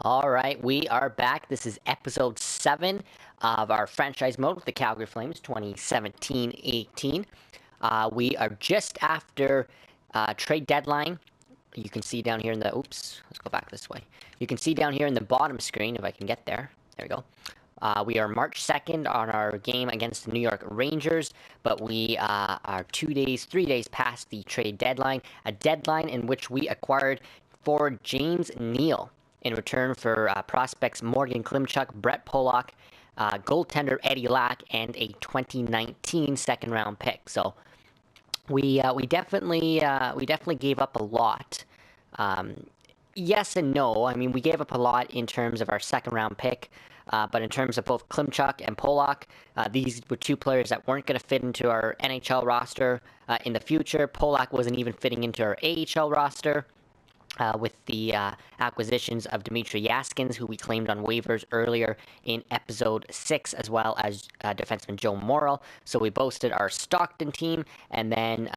All right, we are back. This is episode 7 of our franchise mode with the Calgary Flames 2017-18. We are just after trade deadline. You can see down here in the, oops, let's go back this way. You can see down here in the bottom screen, if I can get there. There we go. We are March 2nd on our game against the New York Rangers, but we are 3 days past the trade deadline, a deadline in which we acquired forward James Neal in return for prospects Morgan Klimchuk, Brett Pollock, goaltender Eddie Lack, and a 2019 second-round pick. So we definitely gave up a lot. Yes and no. I mean, we gave up a lot in terms of our second-round pick. But in terms of both Klimchuk and Pollock, these were two players that weren't going to fit into our NHL roster in the future. Pollock wasn't even fitting into our AHL roster. With the acquisitions of Dmitry Yaskins, who we claimed on waivers earlier in episode 6, as well as defenseman Joe Morrill. So we boasted our Stockton team, and then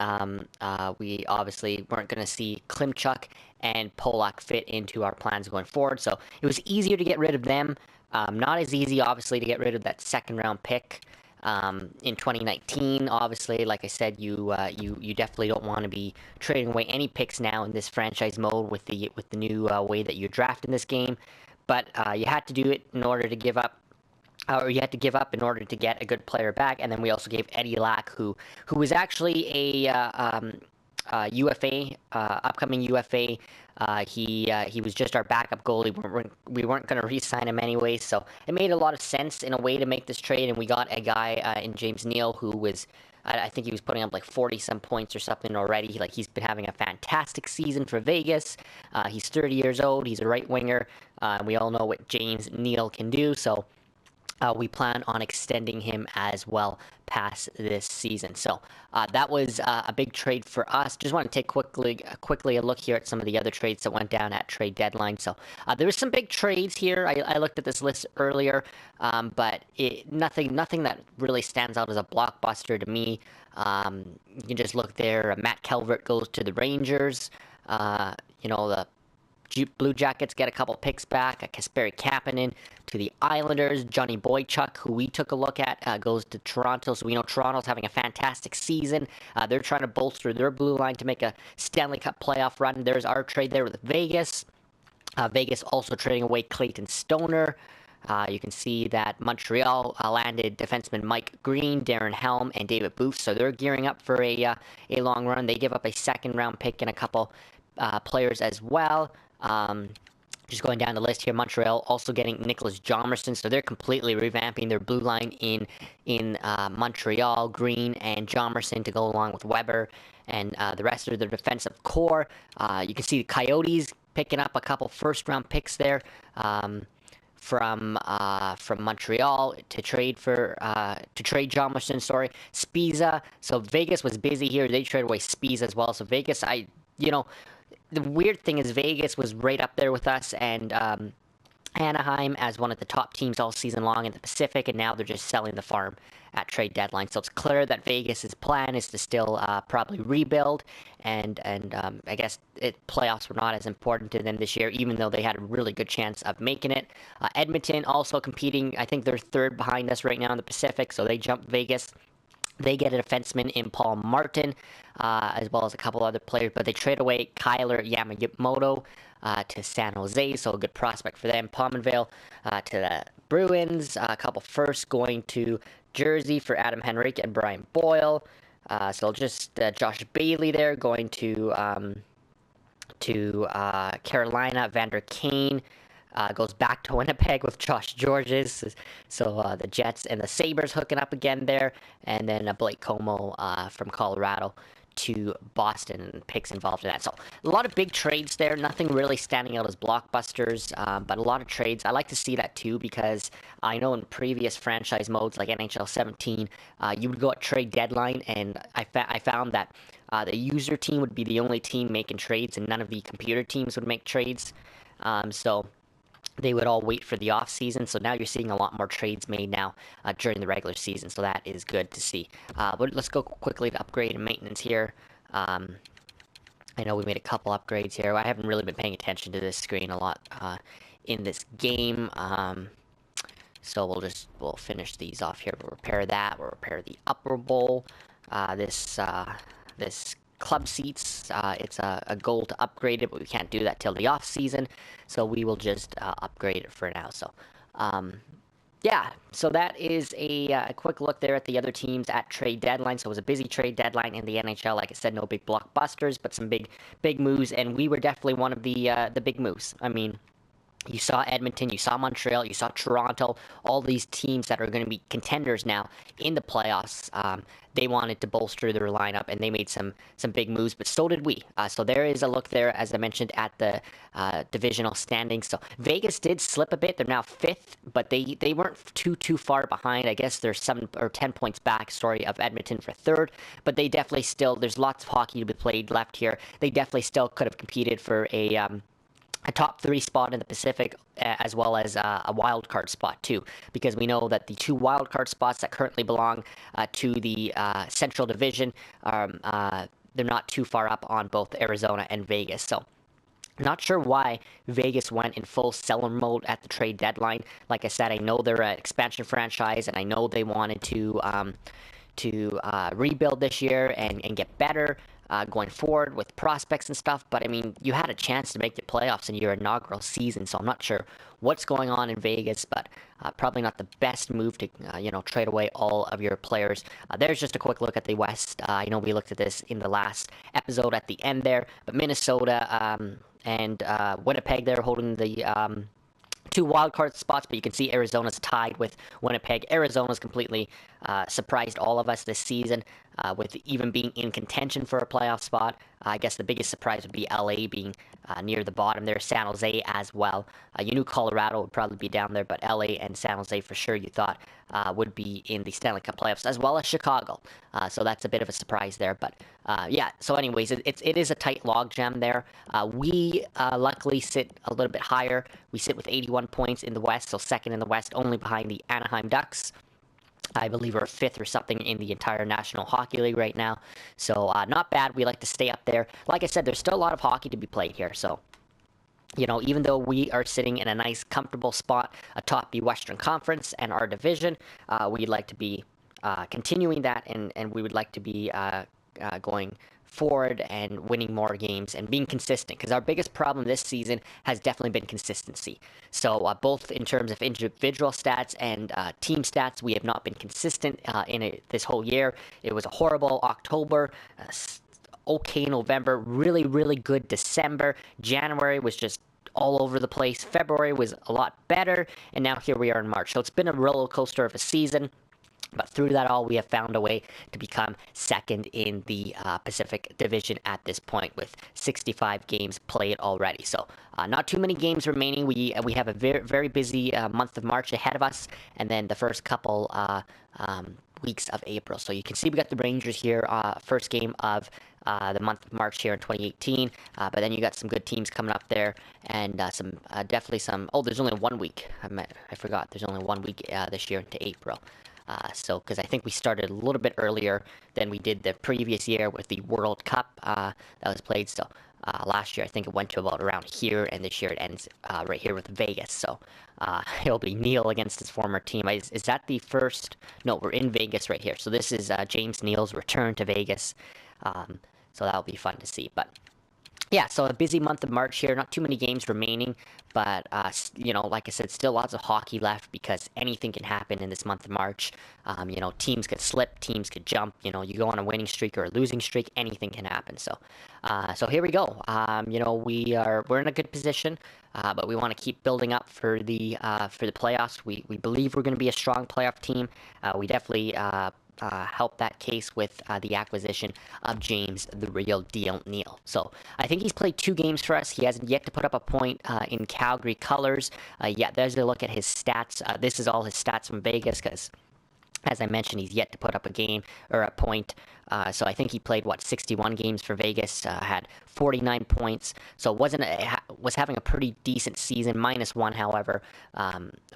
we obviously weren't going to see Klimchuk and Pollock fit into our plans going forward. So it was easier to get rid of them. Not as easy, obviously, to get rid of that second-round pick. In 2019, obviously, like I said, you definitely don't want to be trading away any picks now in this franchise mode with the new way that you draft in this game. But you had to do it in order to give up, or you had to give up in order to get a good player back. And then we also gave Eddie Lack, who was actually a UFA, upcoming UFA. He was just our backup goalie. We weren't going to re-sign him anyway, so it made a lot of sense in a way to make this trade. And we got a guy in James Neal who was, I think he was putting up like 40-some points or something already. Like, he's been having a fantastic season for Vegas. He's 30 years old. He's a right winger. We all know what James Neal can do. So we plan on extending him as well past this season. So that was a big trade for us. Just want to take quickly a look here at some of the other trades that went down at trade deadline. So there was some big trades here. I looked at this list earlier, but nothing that really stands out as a blockbuster to me. You can just look there. Matt Calvert goes to the Rangers. The Blue Jackets get a couple picks back. Kasperi Kapanen to the Islanders. Johnny Boychuk, who we took a look at, goes to Toronto. So we know Toronto's having a fantastic season. They're trying to bolster their blue line to make a Stanley Cup playoff run. There's our trade there with Vegas. Vegas also trading away Clayton Stoner. You can see that Montreal landed defenseman Mike Green, Darren Helm, and David Booth. So they're gearing up for a long run. They give up a second-round pick and a couple players as well. Just going down the list here, Montreal also getting Nicholas Hjalmarsson, so they're completely revamping their blue line in Montreal. Green and Hjalmarsson to go along with Weber and the rest of their defensive core. You can see the Coyotes picking up a couple first-round picks there from Montreal to trade Hjalmarsson. Spiza. So Vegas was busy here. They traded away Spiza as well. So Vegas, the weird thing is Vegas was right up there with us and Anaheim as one of the top teams all season long in the Pacific, and now they're just selling the farm at trade deadline. So it's clear that Vegas's plan is to still probably rebuild, and I guess playoffs were not as important to them this year, even though they had a really good chance of making it. Edmonton also competing. I think they're third behind us right now in the Pacific, so they jumped Vegas. They get a defenseman in Paul Martin, as well as a couple other players, but they trade away Kyler Yamamoto to San Jose, so a good prospect for them. Pominville to the Bruins, a couple firsts going to Jersey for Adam Henrique and Brian Boyle. So just Josh Bailey there going to Carolina. Vander Kane goes back to Winnipeg with Josh Georges. So the Jets and the Sabres hooking up again there. And then Blake Como from Colorado to Boston, and picks involved in that. So a lot of big trades there. Nothing really standing out as blockbusters, but a lot of trades. I like to see that too, because I know in previous franchise modes like NHL 17, you would go at trade deadline, and I found that the user team would be the only team making trades, and none of the computer teams would make trades. So they would all wait for the off season. So now you're seeing a lot more trades made now during the regular season. So that is good to see. But let's go quickly to upgrade and maintenance here. I know we made a couple upgrades here. I haven't really been paying attention to this screen a lot in this game. So we'll finish these off here. We'll repair that. We'll repair the upper bowl. This club seats. It's a goal to upgrade it, but we can't do that till the off season. So we will just upgrade it for now. So. Yeah, so that is a quick look there at the other teams at trade deadline. So it was a busy trade deadline in the NHL. Like I said, no big blockbusters, but some big moves, and we were definitely one of the big moves. I mean, you saw Edmonton, you saw Montreal, you saw Toronto, all these teams that are going to be contenders now in the playoffs. They wanted to bolster their lineup, and they made some big moves, but so did we. So there is a look there, as I mentioned, at the divisional standings. So Vegas did slip a bit. They're now 5th, but they weren't too far behind. I guess they're 7 or 10 points back, of Edmonton for 3rd, but they definitely still, there's lots of hockey to be played left here. They definitely still could have competed for a top 3 spot in the Pacific, as well as a wild card spot too, because we know that the 2 wild card spots that currently belong to the Central Division, they're not too far up on both Arizona and Vegas. So not sure why Vegas went in full seller mode at the trade deadline. Like I said, I know they're an expansion franchise, and I know they wanted to rebuild this year and get better going forward with prospects and stuff. But I mean, you had a chance to make the playoffs in your inaugural season, so I'm not sure what's going on in Vegas, but probably not the best move to trade away all of your players. There's just a quick look at the West. I know we looked at this in the last episode at the end there, but Minnesota and Winnipeg, they're holding the 2 wildcard spots, but you can see Arizona's tied with Winnipeg. Arizona's completely surprised all of us this season with even being in contention for a playoff spot. I guess the biggest surprise would be LA being near the bottom there, San Jose as well. You knew Colorado would probably be down there, but LA and San Jose for sure you thought would be in the Stanley Cup playoffs, as well as Chicago. So that's a bit of a surprise there. But yeah, so anyways, it is a tight logjam there. We luckily sit a little bit higher. We sit with 81 points in the West, so 2nd in the West, only behind the Anaheim Ducks. I believe we're 5th or something in the entire National Hockey League right now. So not bad. We like to stay up there. Like I said, there's still a lot of hockey to be played here. So, even though we are sitting in a nice, comfortable spot atop the Western Conference and our division, we'd like to be continuing that, and we would like to be going forward and winning more games and being consistent, because our biggest problem this season has definitely been consistency. So both in terms of individual stats and team stats, we have not been consistent this whole year. It was a horrible October, okay November, really good December. January was just all over the place. February was a lot better, and now here we are in March. So it's been a roller coaster of a season. But through that all, we have found a way to become 2nd in the Pacific Division at this point, with 65 games played already. So not too many games remaining. We have a very busy month of March ahead of us, and then the first couple weeks of April. So you can see we got the Rangers here, first game of the month of March here in 2018. But then you got some good teams coming up there, and definitely some. Oh, there's only 1 week. I forgot. There's only 1 week this year into April. So, because I think we started a little bit earlier than we did the previous year with the World Cup that was played. So, last year I think it went to about around here, and this year it ends right here with Vegas. So, it'll be Neil against his former team. Is that the first? No, we're in Vegas right here. So, this is James Neal's return to Vegas. So, that'll be fun to see. But yeah, so a busy month of March here. Not too many games remaining, but like I said, still lots of hockey left, because anything can happen in this month of March. Teams could slip, teams could jump. You go on a winning streak or a losing streak, anything can happen. So, here we go. We're in a good position, but we want to keep building up for the playoffs. We believe we're going to be a strong playoff team. We definitely help that case with the acquisition of James the Real Deal Neal. So I think he's played 2 games for us. He hasn't yet to put up a point in Calgary colors. Yeah, there's a look at his stats. This is all his stats from Vegas, because as I mentioned, he's yet to put up a game or a point. So I think he played 61 games for Vegas, had 49 points. So was having a pretty decent season, -1, however,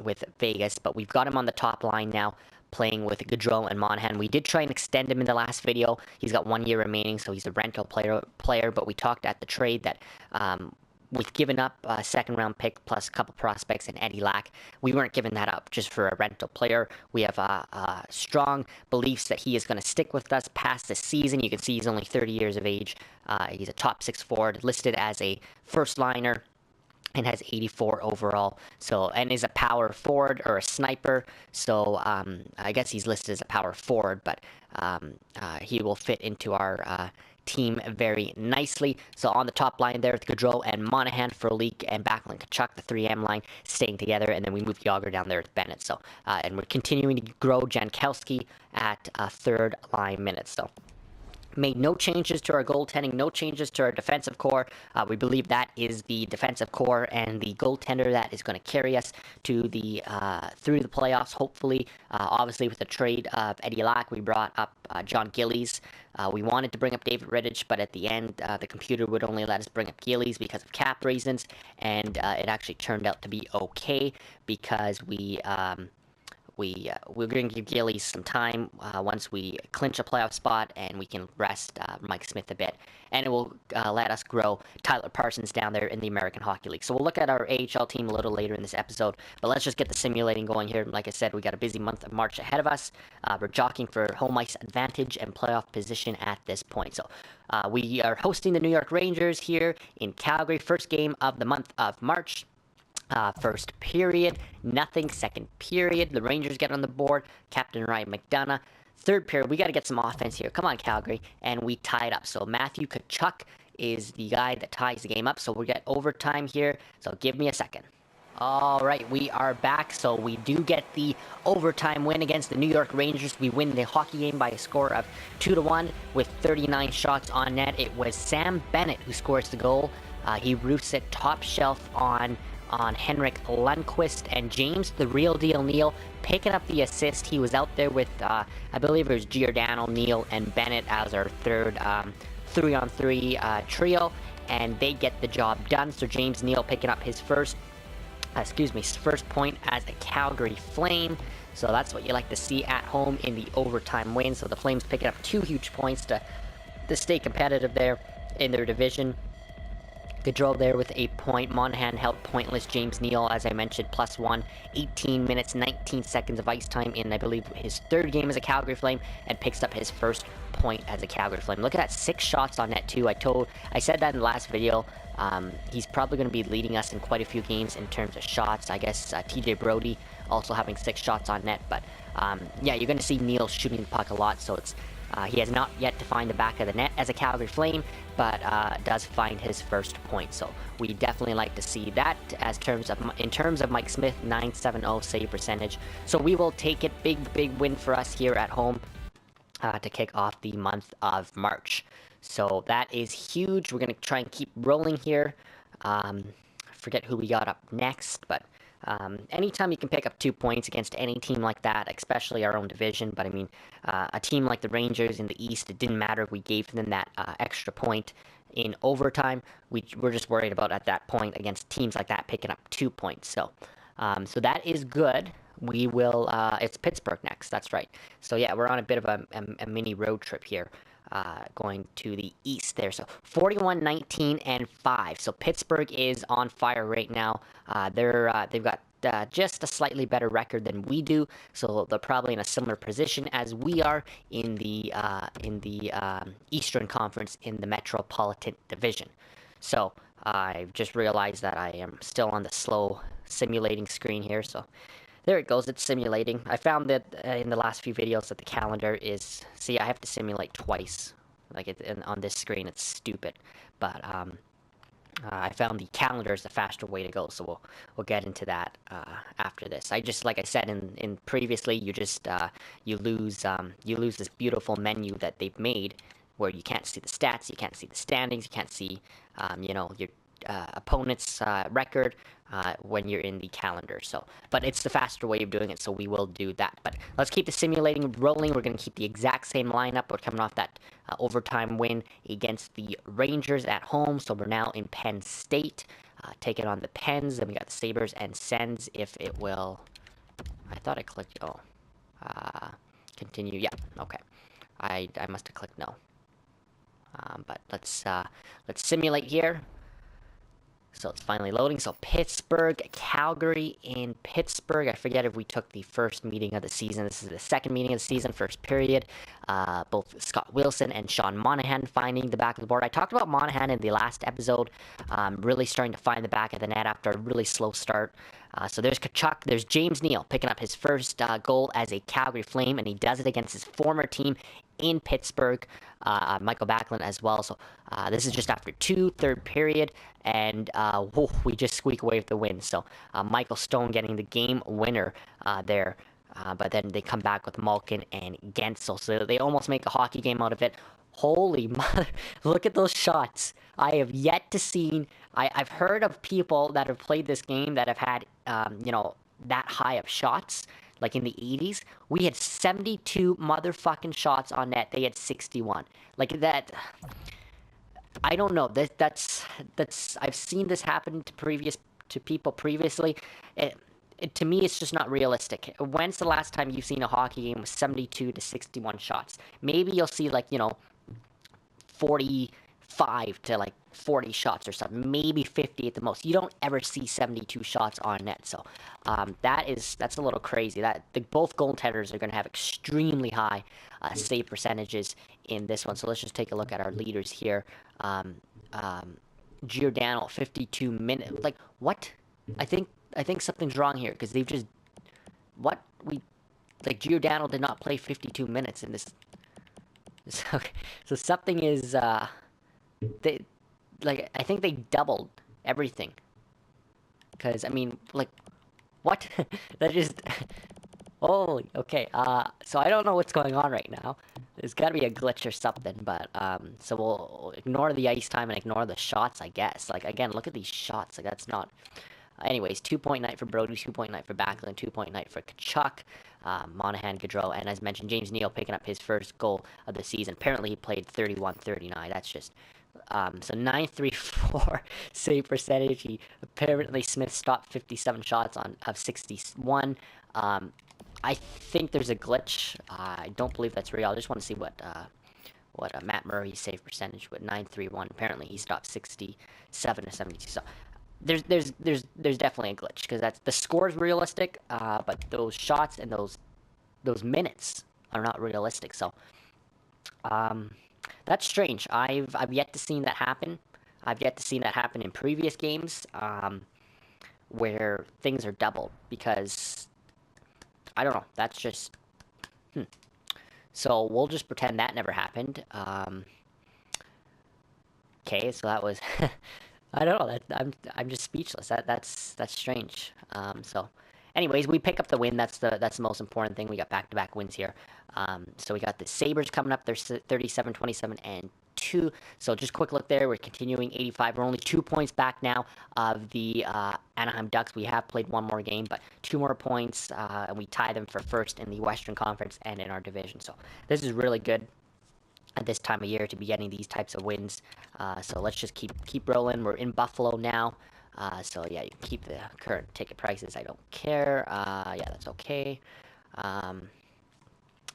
with Vegas. But we've got him on the top line now, playing with Gaudreau and Monahan. We did try and extend him in the last video. He's got 1 year remaining, so he's a rental player. But we talked at the trade that we've given up a second-round pick plus a couple prospects in Eddie Lack. We weren't giving that up just for a rental player. We have strong beliefs that he is going to stick with us past this season. You can see he's only 30 years of age. He's a top 6 forward, listed as a first liner, and has 84 overall. So, and is a power forward or a sniper. So I guess he's listed as a power forward, but he will fit into our team very nicely. So on the top line there with Gaudreau and Monahan, Frolik and Backlund Kachuk, the 3M line staying together, and then we move Yager down there with Bennett. So and we're continuing to grow Jankowski at third line minutes. So made no changes to our goaltending, no changes to our defensive core. We believe that is the defensive core and the goaltender that is going to carry us to the through the playoffs, hopefully. Obviously, with the trade of Eddie Lack, we brought up John Gillies. We wanted to bring up David Rittich, but at the end, the computer would only let us bring up Gillies because of cap reasons, and it actually turned out to be okay because we're going to give Gillies some time once we clinch a playoff spot, and we can rest Mike Smith a bit, and it will let us grow Tyler Parsons down there in the American Hockey League. So we'll look at our AHL team a little later in this episode, but let's just get the simulating going here. Like I said, we got a busy month of March ahead of us. We're jockeying for home ice advantage and playoff position at this point. So we are hosting the New York Rangers here in Calgary, first game of the month of March. First period, nothing. Second period, the Rangers get on the board. Captain Ryan McDonough. Third period, we got to get some offense here. Come on, Calgary. And we tied up. So Matthew Tkachuk is the guy that ties the game up. So we get overtime here. So give me a second. All right, we are back. So we do get the overtime win against the New York Rangers. We win the hockey game by a score of 2-1 with 39 shots on net. It was Sam Bennett who scores the goal. He roofs it top shelf on Henrik Lundqvist, and James the Real Deal Neal picking up the assist. He was out there with I believe it was Giordano, Neal, and Bennett as our third 3-on-3 trio, and they get the job done. So James Neal picking up his first point as a Calgary Flame. So that's what you like to see at home in the overtime win. So the Flames picking up 2 huge points to stay competitive there in their division. Gaudreau there with a point. Monahan held pointless. James Neal, as I mentioned, +1. 18 minutes, 19 seconds of ice time in, I believe, his third game as a Calgary Flame, and picks up his first point as a Calgary Flame. Look at that, 6 shots on net, too. I said that in the last video. He's probably going to be leading us in quite a few games in terms of shots. I guess TJ Brody also having 6 shots on net. But, yeah, you're going to see Neal shooting the puck a lot, so it's he has not yet defined the back of the net as a Calgary Flame, but does find his first point. So we definitely like to see that in terms of Mike Smith, 970 save percentage. So we will take it. Big win for us here at home to kick off the month of March. So that is huge. We're going to try and keep rolling here. Forget who we got up next, but anytime you can pick up 2 points against any team like that, especially our own division, but I mean, a team like the Rangers in the East, it didn't matter. We gave them that extra point in overtime. We're just worried about at that point against teams like that picking up 2 points. So that is good. We will, it's Pittsburgh next, that's right. So yeah, we're on a bit of a mini road trip here. Going to the East there. So 41-19-5. So Pittsburgh is on fire right now. They've got just a slightly better record than we do, so they're probably in a similar position as we are in the Eastern Conference in the Metropolitan Division. So I've just realized that I am still on the slow simulating screen here. So there it goes, it's simulating. I found that in the last few videos that the calendar is... See, I have to simulate twice. Like, on this screen, it's stupid. But, I found the calendar is the faster way to go, so we'll get into that after this. Like I said in previously, you lose this beautiful menu that they've made, where you can't see the stats, you can't see the standings, you can't see, your opponent's record when you're in the calendar. So, but it's the faster way of doing it, so we will do that. But let's keep the simulating rolling. We're going to keep the exact same lineup. We're coming off that overtime win against the Rangers at home, so we're now in Penn State, taking on the Pens. Then we got the Sabres and Sens. If it will, I thought I clicked. Continue. Yeah, okay. I must have clicked no. But let's simulate here. So it's finally loading. So Pittsburgh, Calgary, and Pittsburgh. I forget if we took the first meeting of the season. This is the second meeting of the season, first period. Both Scott Wilson and Sean Monahan finding the back of the board. I talked about Monahan in the last episode, really starting to find the back of the net after a really slow start. So there's Tkachuk. There's James Neal picking up his first goal as a Calgary Flame, and he does it against his former team in Pittsburgh. Michael Backlund as well. So this is just after third period, and we just squeak away with the win. So Michael Stone getting the game winner there. But then they come back with Malkin and Gensel. So they almost make a hockey game out of it. Holy mother, look at those shots. I have yet to see, I've heard of people that have played this game that have had, that high of shots, like in the 80s. We had 72 motherfucking shots on net. They had 61. Like that, I don't know. That's I've seen this happen to people previously. To me, it's just not realistic. When's the last time you've seen a hockey game with 72 to 61 shots? Maybe you'll see 45 to 40 shots or something, maybe 50 at the most. You don't ever see 72 shots on net, so that's a little crazy. Both goaltenders are going to have extremely high save percentages in this one. So let's just take a look at our leaders here. Giordano, 52 minutes. Like what? I think something's wrong here because they've just Giordano did not play 52 minutes in this. Okay, so something is I think they doubled everything. Because what? That just holy okay. So I don't know what's going on right now. There's got to be a glitch or something. But so we'll ignore the ice time and ignore the shots, I guess. Again, look at these shots. That's not. Anyways, 2-point night for Brody, 2-point night for Backlund, 2-point night for Tkachuk, Monahan, Gaudreau, and as mentioned, James Neal picking up his first goal of the season. Apparently, he played 31-39. That's just so 934 save percentage. Apparently Smith stopped 57 shots of 61. I think there's a glitch. I don't believe that's real. I just want to see what Matt Murray's save percentage with 931. Apparently, he stopped 67 to 72. So there's definitely a glitch because that's the score's realistic, but those shots and those minutes are not realistic. So that's strange. I've yet to see that happen. I've yet to see that happen in previous games where things are doubled because I don't know. That's just So we'll just pretend that never happened. Okay, so that was I don't know. I'm just speechless. That's strange. So, anyways, we pick up the win. That's the most important thing. We got back-to-back wins here. So we got the Sabres coming up. They're 37, 27, and 2. So just quick look there. We're continuing 85. We're only 2 points back now of the Anaheim Ducks. We have played one more game, but 2 more points, and we tie them for first in the Western Conference and in our division. So this is really good at this time of year to be getting these types of wins. So let's just keep rolling. We're in Buffalo now. So yeah, you can keep the current ticket prices. I don't care. Yeah, that's okay.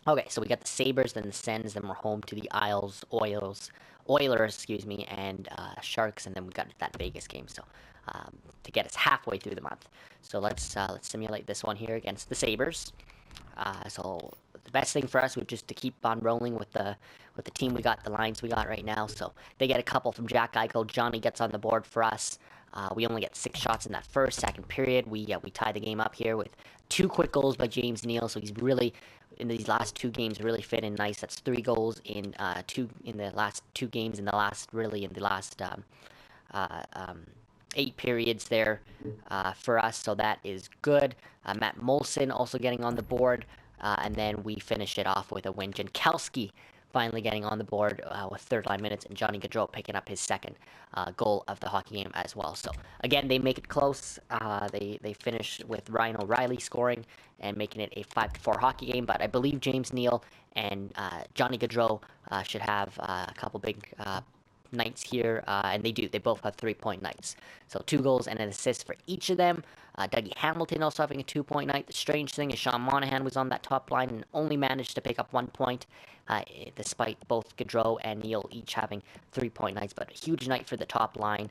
Okay, so we got the Sabres, then the Sens, then we're home to the Oilers, excuse me, and Sharks, and then we got that Vegas game. So to get us halfway through the month. So let's simulate this one here against the Sabres. So the best thing for us would just to keep on rolling with the team we got, the lines we got right now. So they get a couple from Jack Eichel. Johnny gets on the board for us. We only get 6 shots in that second period. We tie the game up here with 2 quick goals by James Neal. So he's really in these last 2 games really fit in nice. That's 3 goals in the last 2 games in the last 8 periods there for us, so that is good. Matt Molson also getting on the board, and then we finish it off with a win. Jankowski finally getting on the board with third line minutes, and Johnny Gaudreau picking up his second goal of the hockey game as well. So again, they make it close. They finish with Ryan O'Reilly scoring and making it a 5-4 hockey game, but I believe James Neal and Johnny Gaudreau should have a couple big nights here, and they do. They both have 3-point nights. So 2 goals and an assist for each of them. Dougie Hamilton also having a 2-point night. The strange thing is Sean Monahan was on that top line and only managed to pick up 1 point, despite both Gaudreau and Neal each having 3-point nights. But a huge night for the top line.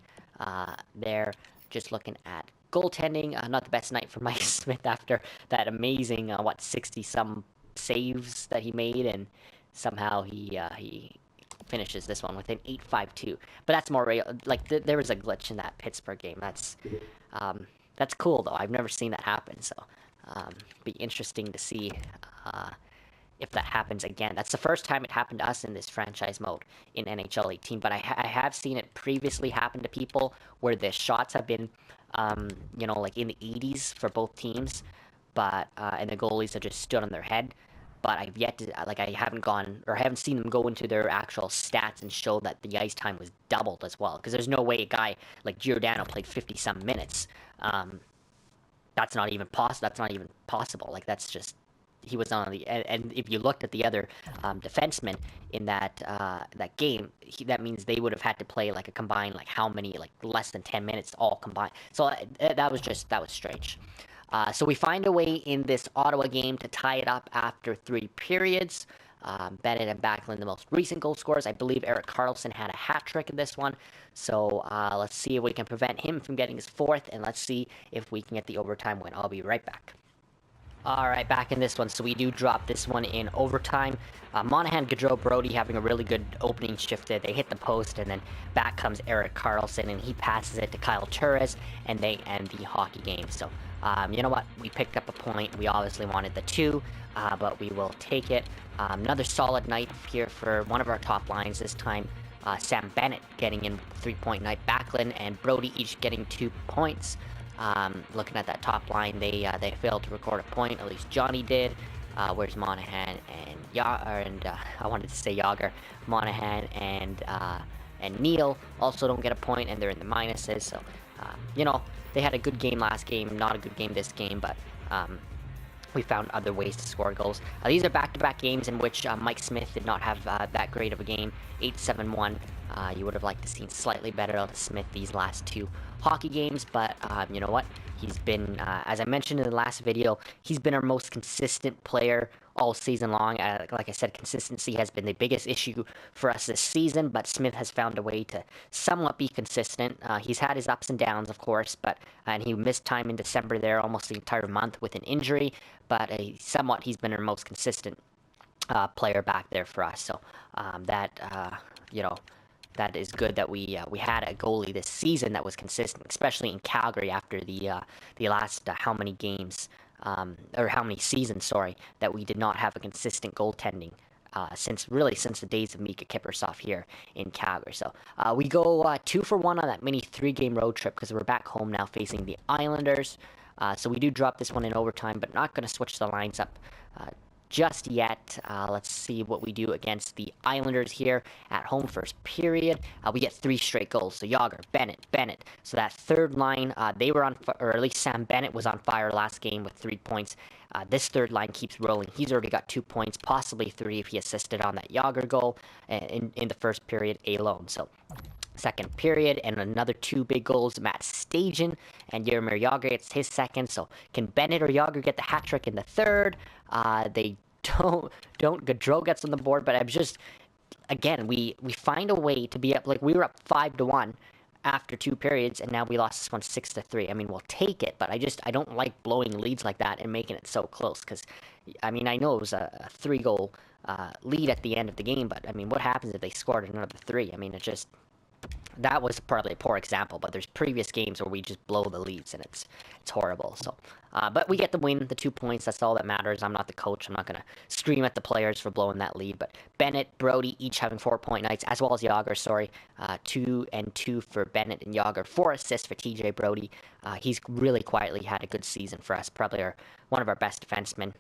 there. Just looking at goaltending, not the best night for Mike Smith after that amazing 60-some saves that he made, and somehow he finishes this one with an 8.52. But that's more there was a glitch in that Pittsburgh game. That's cool though. I've never seen that happen, so be interesting to see if that happens again. That's the first time it happened to us in this franchise mode in NHL 18, but I have seen it previously happen to people where the shots have been, like in the 80s for both teams, but and the goalies have just stood on their head. But I've yet to, I haven't seen them go into their actual stats and show that the ice time was doubled as well. Because there's no way a guy like Giordano played 50-some minutes. That's not even possible. Like, that's just, he was on and if you looked at the other defensemen in that game, that means they would have had to play like a combined, like, how many, like, less than 10 minutes all combined. So that was strange. So we find a way in this Ottawa game to tie it up after 3 periods. Bennett and Backlund, the most recent goal scorers. I believe Erik Karlsson had a hat trick in this one. So let's see if we can prevent him from getting his 4th, and let's see if we can get the overtime win. I'll be right back. Alright, back in this one. So we do drop this one in overtime. Monahan, Gaudreau, Brody having a really good opening shift there. They hit the post, and then back comes Erik Karlsson, and he passes it to Kyle Turris, and they end the hockey game. So, you know what? We picked up a point. We obviously wanted the 2, but we will take it. Another solid night here for one of our top lines this time. Sam Bennett getting in 3-point night. Backlund and Brody each getting 2 points. Looking at that top line, they failed to record a point. At least Johnny did. Where's Monahan and I wanted to say Yager. Monahan and Neal also don't get a point, and they're in the minuses. So, they had a good game last game, not a good game this game, but we found other ways to score goals. These are back-to-back games in which Mike Smith did not have that great of a game. 8-7-1. You would have liked to see slightly better out of Smith these last 2 hockey games, but you know what? He's been, as I mentioned in the last video, he's been our most consistent player all season long. Like I said, consistency has been the biggest issue for us this season, but Smith has found a way to somewhat be consistent. He's had his ups and downs, of course, and he missed time in December there, almost the entire month with an injury, but he's been our most consistent player back there for us. So that is good that we had a goalie this season that was consistent, especially in Calgary after the last how many seasons, that we did not have a consistent goaltending since the days of Mika Kiprusoff here in Calgary. So we go 2 for 1 on that mini 3-game road trip because we're back home now facing the Islanders. So we do drop this one in overtime, but not going to switch the lines up just yet. Let's see what we do against the Islanders here at home. First period, we get 3 straight goals. So Yager, Bennett. So that third line, they were on, or at least Sam Bennett was on fire last game with 3 points. This third line keeps rolling. He's already got 2 points, possibly 3 if he assisted on that Yager goal in the first period alone. So second period, and another 2 big goals. Matt Stajan and Jaromir Jagr gets his second. So can Bennett or Jagr get the hat trick in the third? They don't. Gaudreau gets on the board, but I'm just, again, we find a way to be up. Like, we were up 5-1 after 2 periods, and now we lost this one 6-3. I mean, we'll take it, but I don't like blowing leads like that and making it so close. Because, I mean, I know it was a 3-goal lead at the end of the game, but I mean, what happens if they scored another 3? I mean, that was probably a poor example, but there's previous games where we just blow the leads, and it's horrible. So, but we get the win, the 2 points. That's all that matters. I'm not the coach. I'm not gonna scream at the players for blowing that lead. But Bennett, Brody, each having 4-point nights, as well as Yager. 2 and 2 for Bennett and Yager. 4 assists for TJ Brody. He's really quietly had a good season for us. Probably one of our best defensemen,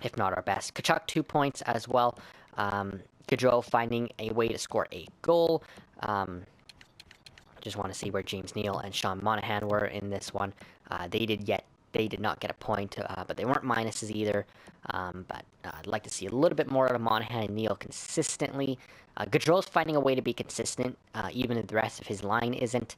if not our best. Tkachuk 2 points as well. Gaudreau finding a way to score a goal. Just want to see where James Neal and Sean Monahan were in this one. They did not get a point, but they weren't minuses either. But I'd like to see a little bit more out of Monahan and Neal consistently. Gaudreau's finding a way to be consistent, even if the rest of his line isn't.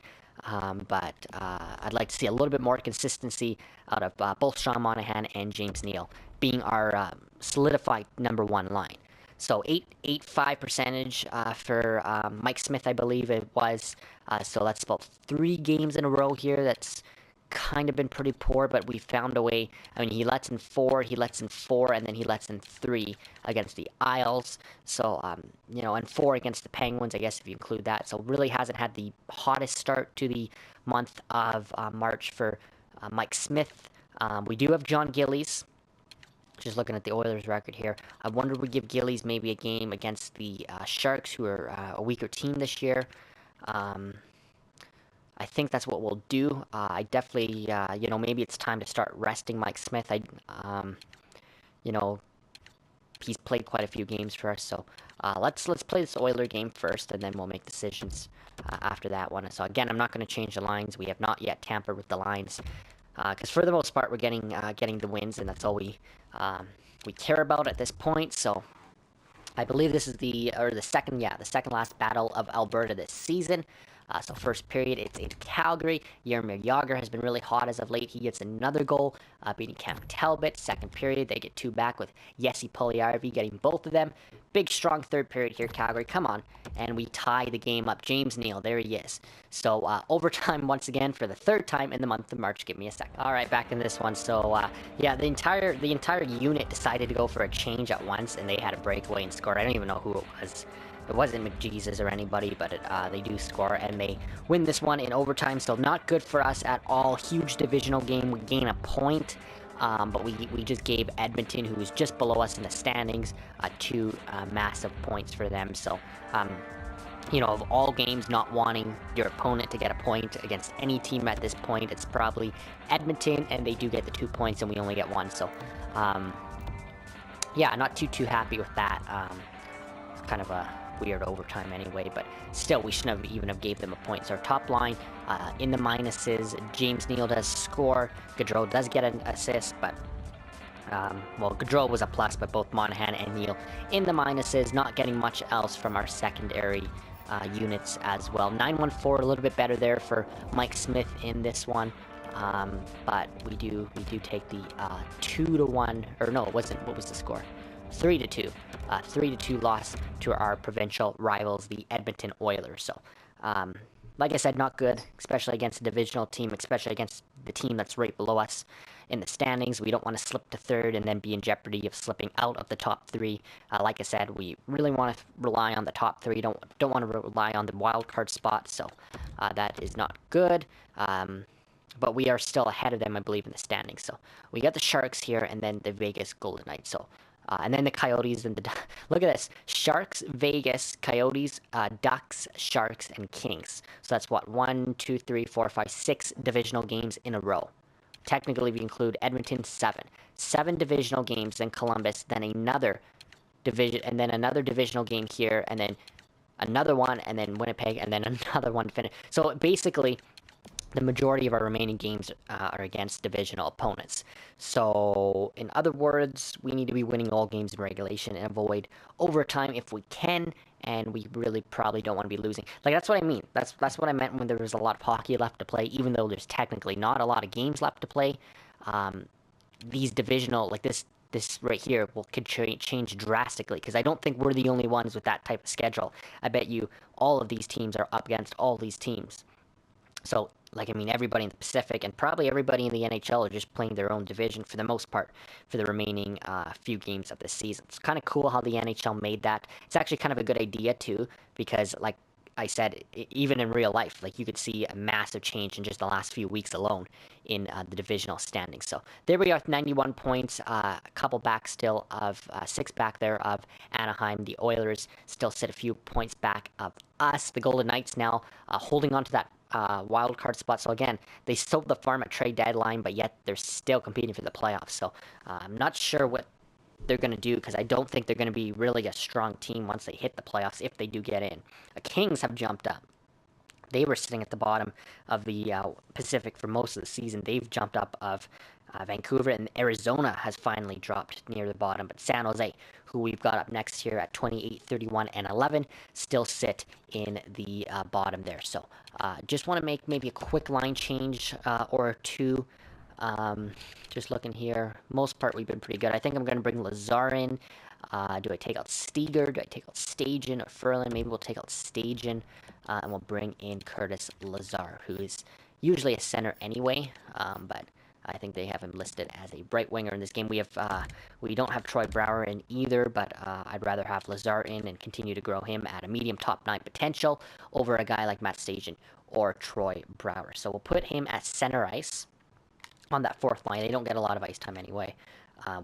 But I'd like to see a little bit more consistency out of both Sean Monahan and James Neal being our solidified number 1 line. So 8.85 percentage for Mike Smith, I believe it was. So that's about 3 games in a row here. That's kind of been pretty poor, but we found a way. I mean, he lets in 4, he lets in 4, and then he lets in 3 against the Isles. So, and 4 against the Penguins, I guess, if you include that. So really hasn't had the hottest start to the month of March for Mike Smith. We do have John Gillies. Just looking at the Oilers record here, I wonder if we give Gillies maybe a game against the Sharks, who are a weaker team this year. I think that's what we'll do. I definitely, maybe it's time to start resting Mike Smith. You know, he's played quite a few games for us, so let's play this Oiler game first, and then we'll make decisions after that one. So again, I'm not going to change the lines. We have not yet tampered with the lines, because for the most part, we're getting the wins, and that's all we care about at this point. So I believe this is the second last battle of Alberta this season. So first period, it's Calgary. Jaromir Jagr has been really hot as of late. He gets another goal, beating Cam Talbot. Second period, they get 2 back with Jesse Puljujärvi getting both of them. Big, strong third period here, Calgary. Come on. And we tie the game up. James Neal, there he is. So overtime once again for the 3rd time in the month of March. Give me a second. All right, back in this one. So yeah, the entire unit decided to go for a change at once, and they had a breakaway and scored. I don't even know who it was. It wasn't McJesus or anybody, but they do score, and they win this one in overtime, so not good for us at all. Huge divisional game. We gain a point, but we just gave Edmonton, who was just below us in the standings, 2 massive points for them. So, of all games, not wanting your opponent to get a point against any team at this point, it's probably Edmonton, and they do get the 2 points, and we only get 1. So, yeah, not too happy with that. It's kind of a weird overtime anyway, but still, we shouldn't have even gave them a point. So our top line in the minuses. James Neal does score. Gaudreau does get an assist, but Gaudreau was a plus, but both Monahan and Neal in the minuses. Not getting much else from our secondary units as well. 9-1-4, a little bit better there for Mike Smith in this one. But we do take the 2-1, or no, it wasn't. What was the score? 3-2. 3-2 loss to our provincial rivals, the Edmonton Oilers. So, like I said, not good, especially against a divisional team, especially against the team that's right below us in the standings. We don't want to slip to 3rd and then be in jeopardy of slipping out of the top 3. Like I said, we really want to rely on the top 3. Don't want to rely on the wild card spot. So that is not good. But we are still ahead of them, I believe, in the standings. So we got the Sharks here, and then the Vegas Golden Knights. So. And then the Coyotes and look at this: Sharks, Vegas, Coyotes, Ducks, Sharks, and Kings. So that's what 1, 2, 3, 4, 5, 6 divisional games in a row. Technically, we include Edmonton, 7 divisional games. Then Columbus, then another division, and then another divisional game here, and then another one, and then Winnipeg, and then another one to finish. So basically, the majority of our remaining games are against divisional opponents. So, in other words, we need to be winning all games in regulation and avoid overtime if we can, and we really probably don't want to be losing. Like, that's what I mean. That's what I meant when there was a lot of hockey left to play, even though there's technically not a lot of games left to play. These divisional, like this right here, could change drastically, because I don't think we're the only ones with that type of schedule. I bet you all of these teams are up against all these teams. So, everybody in the Pacific and probably everybody in the NHL are just playing their own division for the most part for the remaining few games of the season. It's kind of cool how the NHL made that. It's actually kind of a good idea, too, because, like I said, even in real life, you could see a massive change in just the last few weeks alone in the divisional standings. So there we are with 91 points, a couple back still of 6 back there of Anaheim. The Oilers still sit a few points back of us. The Golden Knights now holding on to that wild card spot. So again, they sold the farm at trade deadline, but yet they're still competing for the playoffs. So I'm not sure what they're going to do, because I don't think they're going to be really a strong team once they hit the playoffs, if they do get in. The Kings have jumped up. They were sitting at the bottom of the Pacific for most of the season. They've jumped up of Vancouver, and Arizona has finally dropped near the bottom. But San Jose, who we've got up next here at 28, 31, and 11, still sit in the bottom there. So just want to make maybe a quick line change or two Just looking here, most part we've been pretty good. I think I'm going to bring Lazar in. Do I take out Steger? Do I take out Stajan or Furlan? Maybe we'll take out Stajan, and we'll bring in Curtis Lazar, who is usually a center anyway, but I think they have him listed as a right winger in this game. We don't have Troy Brower in either, but I'd rather have Lazar in and continue to grow him at a medium top 9 potential over a guy like Matt Stajan or Troy Brower. So we'll put him at center ice on that fourth line. They don't get a lot of ice time anyway.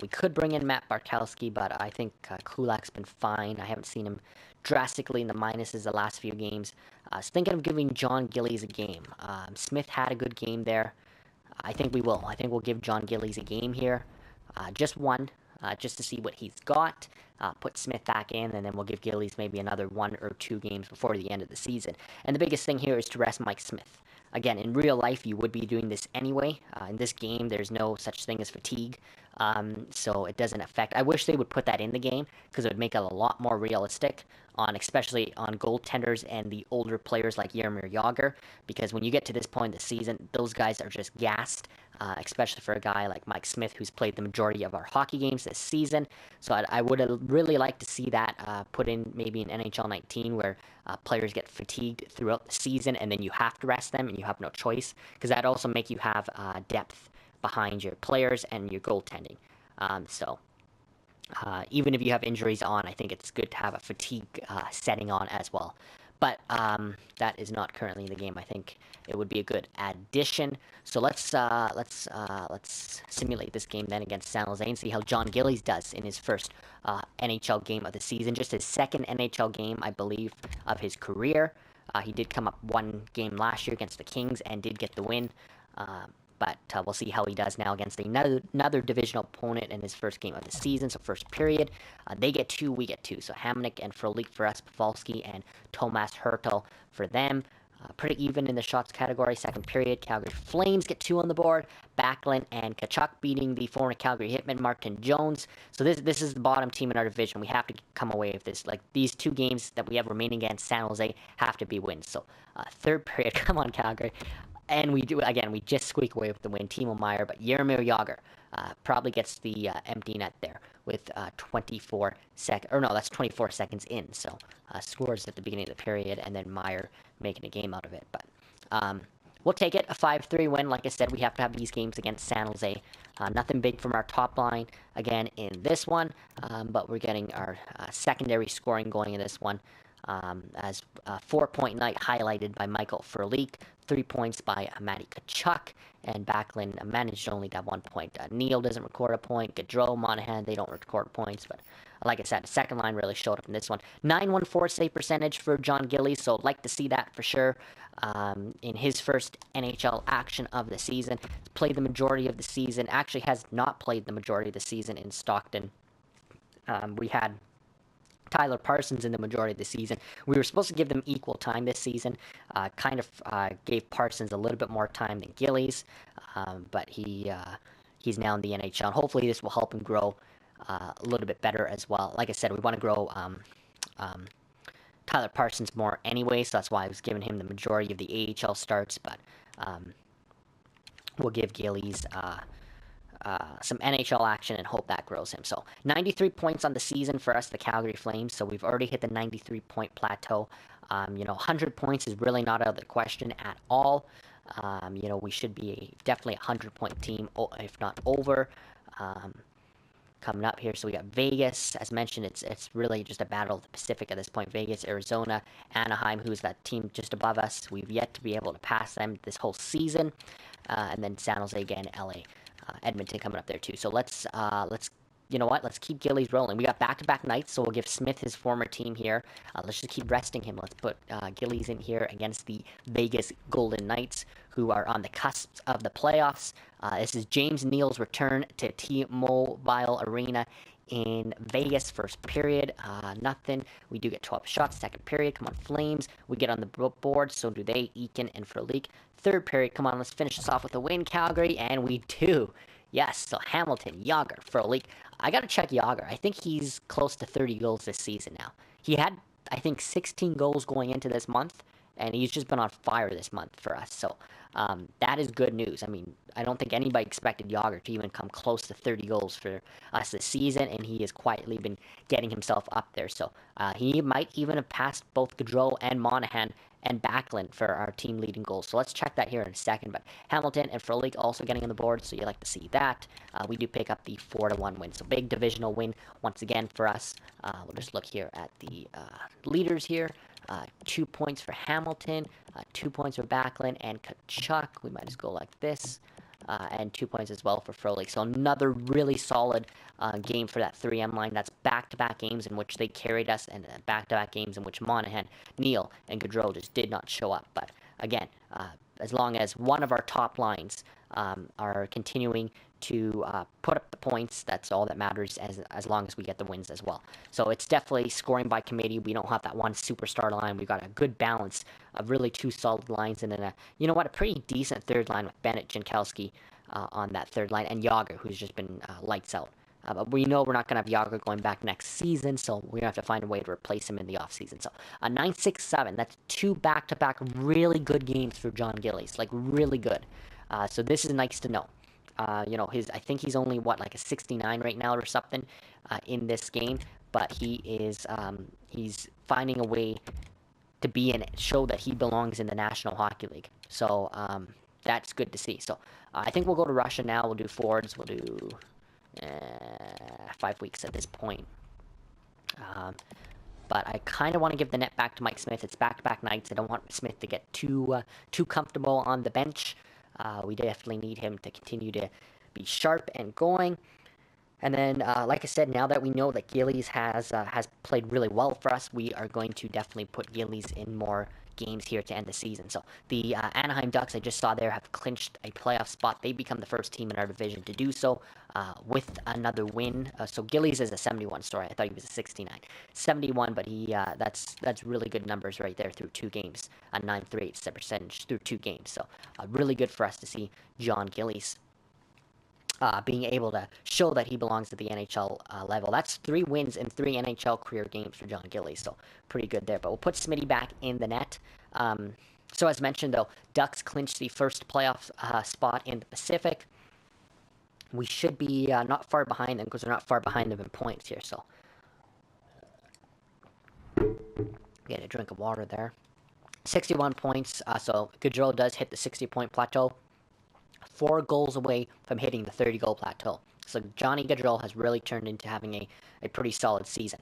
We could bring in Matt Bartkowski, but I think Kulak's been fine. I haven't seen him drastically in the minuses the last few games. I was thinking of giving John Gillies a game. Smith had a good game there. I think we will. I think we'll give John Gillies a game here. Just one, just to see what he's got. Put Smith back in, and then we'll give Gillies maybe another 1 or 2 games before the end of the season. And the biggest thing here is to rest Mike Smith. Again, in real life, you would be doing this anyway. In this game, there's no such thing as fatigue, so it doesn't affect. I wish they would put that in the game because it would make it a lot more realistic especially on goaltenders and the older players like Jaromir Jagr, because when you get to this point in the season, those guys are just gassed, especially for a guy like Mike Smith, who's played the majority of our hockey games this season. So I would really like to see that put in maybe in NHL 19 where players get fatigued throughout the season and then you have to rest them and you have no choice, because that also make you have depth behind your players and your goaltending. Even if you have injuries on, I think it's good to have a fatigue setting on as well. But that is not currently in the game. I think it would be a good addition. So let's simulate this game then against San Jose and see how John Gillies does in his first NHL game of the season. Just his second NHL game, I believe, of his career. He did come up one game last year against the Kings and did get the win. But we'll see how he does now against another divisional opponent in his first game of the season, so first period. They get 2, we get 2. So Hamonic and Frolik for us, Pavelski and Tomas Hertel for them. Pretty even in the shots category. Second period, Calgary Flames get 2 on the board. Backlund and Tkachuk beating the former Calgary Hitman, Martin Jones. So this is the bottom team in our division. We have to come away with this. Like, these 2 games that we have remaining against San Jose have to be wins. So third period, come on Calgary. And we do, again, we just squeak away with the win. Timo Meier, but Jaromir Jagr probably gets the empty net there with 24 seconds. Or no, that's 24 seconds in. So scores at the beginning of the period, and then Meier making a game out of it. But we'll take it, a 5-3 win. Like I said, we have to have these games against San Jose. Nothing big from our top line, again, in this one. But we're getting our secondary scoring going in this one. As a 4-point night highlighted by Michael Furlik, 3 points by Matty Tkachuk, and Backlund managed only to have 1 point. Neal doesn't record a point. Gaudreau, Monahan, they don't record points, but like I said, the second line really showed up in this one. 914 save percentage for John Gillies, so like to see that for sure. In his first NHL action of the season, he's played the majority of the season, actually has not played the majority of the season in Stockton. We had Tyler Parsons in the majority of the season. We were supposed to give them equal time this season. Kind of gave Parsons a little bit more time than Gillies, but he's now in the NHL. And hopefully this will help him grow a little bit better as well. Like I said, we want to grow Tyler Parsons more anyway, so that's why I was giving him the majority of the AHL starts, but we'll give Gillies some NHL action and hope that grows him. So 93 points on the season for us, the Calgary Flames. So we've already hit the 93-point plateau. 100 points is really not out of the question at all. We should be definitely a 100-point team, if not over. Coming up here, so we got Vegas. As mentioned, it's really just a battle of the Pacific at this point. Vegas, Arizona, Anaheim, who's that team just above us. We've yet to be able to pass them this whole season. And then San Jose again, LA. Edmonton coming up there too. So let's you know what? Let's keep Gillies rolling. We got back-to-back nights, so we'll give Smith his former team here. Let's just keep resting him. Let's put Gillies in here against the Vegas Golden Knights, who are on the cusp of the playoffs. This is James Neal's return to T-Mobile Arena in Vegas. First period, nothing. We do get 12 shots. Second period, come on, Flames. We get on the board, so do they, Eakin and Frolik. Third period, come on, let's finish this off with a win, Calgary, and we do. Yes, so Hamilton, Jagr, Frolik. I gotta check Jagr. I think he's close to 30 goals this season now. He had, I think, 16 goals going into this month, and he's just been on fire this month for us. So That is good news. I mean, I don't think anybody expected Yager to even come close to 30 goals for us this season, and he has quietly been getting himself up there. So he might even have passed both Gaudreau and Monahan and Backlund for our team leading goals. So let's check that here in a second. But Hamilton and Frolik also getting on the board, so you like to see that. We do pick up the 4-1 win. So big divisional win once again for us. We'll just look here at the leaders here. 2 points for Hamilton, 2 points for Backlund and Kachuk. We might just go like this. And 2 points as well for Frolik. So another really solid game for that 3M line. That's back-to-back games in which they carried us, and back-to-back games in which Monahan, Neal, and Gaudreau just did not show up. But again, as long as one of our top lines are continuing to put up the points, that's all that matters, as long as we get the wins as well. So it's definitely scoring by committee. We don't have that one superstar line. We've got a good balance of really 2 solid lines, and then a pretty decent third line with Bennett, Jankowski on that third line, and Yager, who's just been lights out. But we know we're not going to have Yager going back next season, so we're going to have to find a way to replace him in the offseason. So 9-6-7, that's 2 back-to-back really good games for John Gillies, like really good. So this is nice to know. I think he's only like a 69 right now or something in this game, but he's finding a way to be in it, show that he belongs in the National Hockey League. So that's good to see. So I think we'll go to Russia now. We'll do forwards. We'll do 5 weeks at this point. But I kind of want to give the net back to Mike Smith. It's back-to-back nights. I don't want Smith to get too comfortable on the bench. We definitely need him to continue to be sharp and going. And then, like I said, now that we know that Gillies has played really well for us, we are going to definitely put Gillies in more games here to end the season. So the Anaheim Ducks, I just saw there, have clinched a playoff spot. They become the first team in our division to do so with another win. So Gillies is a 71. Sorry, I thought he was a 69. 71, but that's really good numbers right there through 2 games. A 9.38 percentage through 2 games. So really good for us to see John Gillies being able to show that he belongs at the NHL level. That's 3 wins in 3 NHL career games for John Gillies, so pretty good there. But we'll put Smitty back in the net. So as mentioned, though, Ducks clinched the first playoff spot in the Pacific. We should be not far behind them, because we're not far behind them in points here, so get a drink of water there. 61 points, so Gaudreau does hit the 60-point plateau. 4 goals away from hitting the 30-goal plateau. So Johnny Gaudreau has really turned into having a pretty solid season.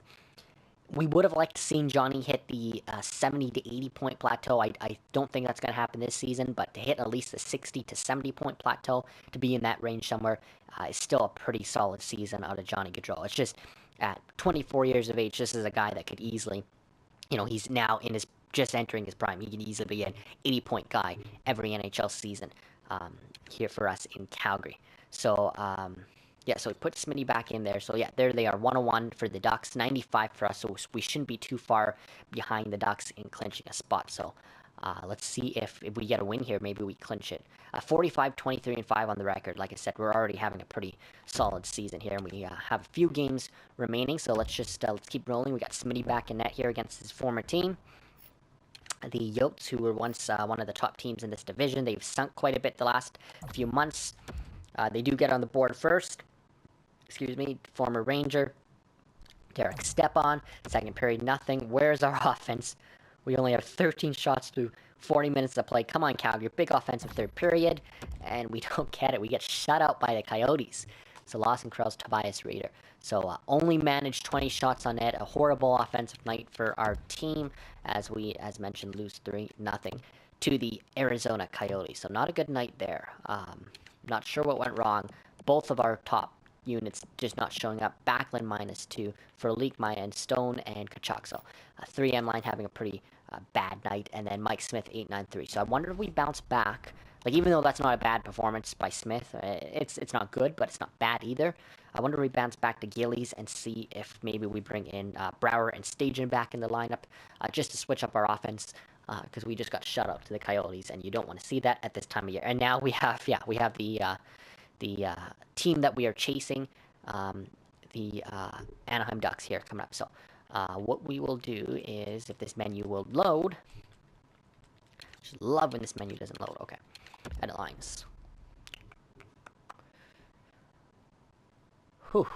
We would have liked to seen Johnny hit the 70 to 80 point plateau. I don't think that's going to happen this season, but to hit at least the 60 to 70 point plateau, to be in that range somewhere, is still a pretty solid season out of Johnny Gaudreau. It's just, at 24 years of age, this is a guy that could easily, he's now just entering his prime. He can easily be an 80 point guy every NHL season. Here for us in Calgary. So, so we put Smitty back in there. So, yeah, there they are, 101 for the Ducks, 95 for us, so we shouldn't be too far behind the Ducks in clinching a spot. So, let's see if we get a win here, maybe we clinch it. 45, 23, and 5 on the record. Like I said, we're already having a pretty solid season here, and we have a few games remaining, so let's keep rolling. We got Smitty back in net here against his former team. The Yotes, who were once one of the top teams in this division, they've sunk quite a bit the last few months. They do get on the board first. Former Ranger, Derek Stepan. Second period, nothing. Where's our offense? We only have 13 shots through 40 minutes of play. Come on, Calgary. Big offensive third period. And we don't get it. We get shut out by the Coyotes. So Lawson Krause, Tobias Rader. So only managed 20 shots on net. A horrible offensive night for our team, as we, as mentioned, lose 3-0 to the Arizona Coyotes. So not a good night there. Not sure what went wrong. Both of our top units just not showing up. Backlund -2 for Leak, Maya, and Stone, and Kachuk. So 3M line having a pretty bad night, and then Mike Smith 893. So I wonder if we bounce back. Like, even though that's not a bad performance by Smith, it's not good, but it's not bad either. I wonder if we bounce back to Gillies and see if maybe we bring in Brower and Stajan back in the lineup just to switch up our offense, because we just got shut out to the Coyotes, and you don't want to see that at this time of year. And now we have the team that we are chasing, the Anaheim Ducks here coming up. So what we will do is, if this menu will load, just love when this menu doesn't load. Okay. headlines. Whew.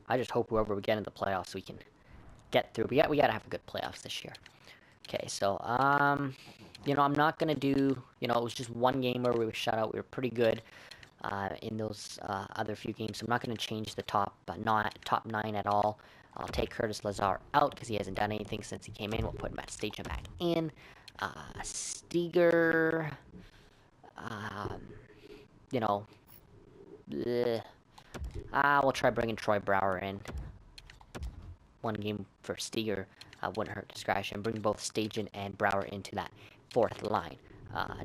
I just hope whoever we get in the playoffs, we can get through. We gotta have a good playoffs this year. Okay, so I'm not gonna do. It was just one game where we were shut out. We were pretty good in those other few games. So I'm not gonna change the top nine at all. I'll take Curtis Lazar out because he hasn't done anything since he came in. We'll put Matt Stajan back in. Steger, um, you know, bleh. We'll try bringing Troy Brower in. One game for Steger wouldn't hurt discretion. Bring both Stajan and Brower into that fourth line.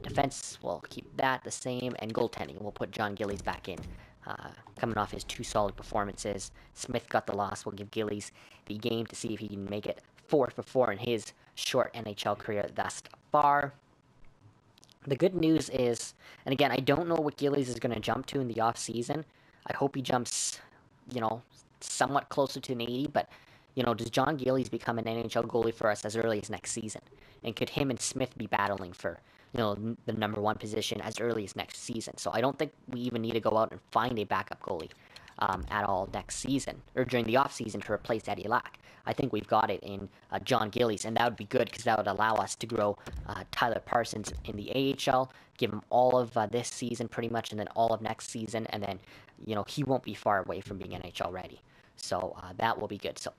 Defense, we'll keep that the same, and goaltending, we'll put John Gillies back in. Coming off his 2 solid performances, Smith got the loss. We'll give Gillies the game to see if he can make it 4 for 4 in his short NHL career thus far. The good news is, and again, I don't know what Gillies is going to jump to in the off season. I hope he jumps, somewhat closer to an 80, but does John Gillies become an NHL goalie for us as early as next season? And could him and Smith be battling for, the number 1 position as early as next season? So I don't think we even need to go out and find a backup goalie at all next season, or during the off season to replace Eddie Lack. I think we've got it in John Gillies, and that would be good because that would allow us to grow Tyler Parsons in the AHL, give him all of this season pretty much, and then all of next season, and then, he won't be far away from being NHL ready. So that will be good. So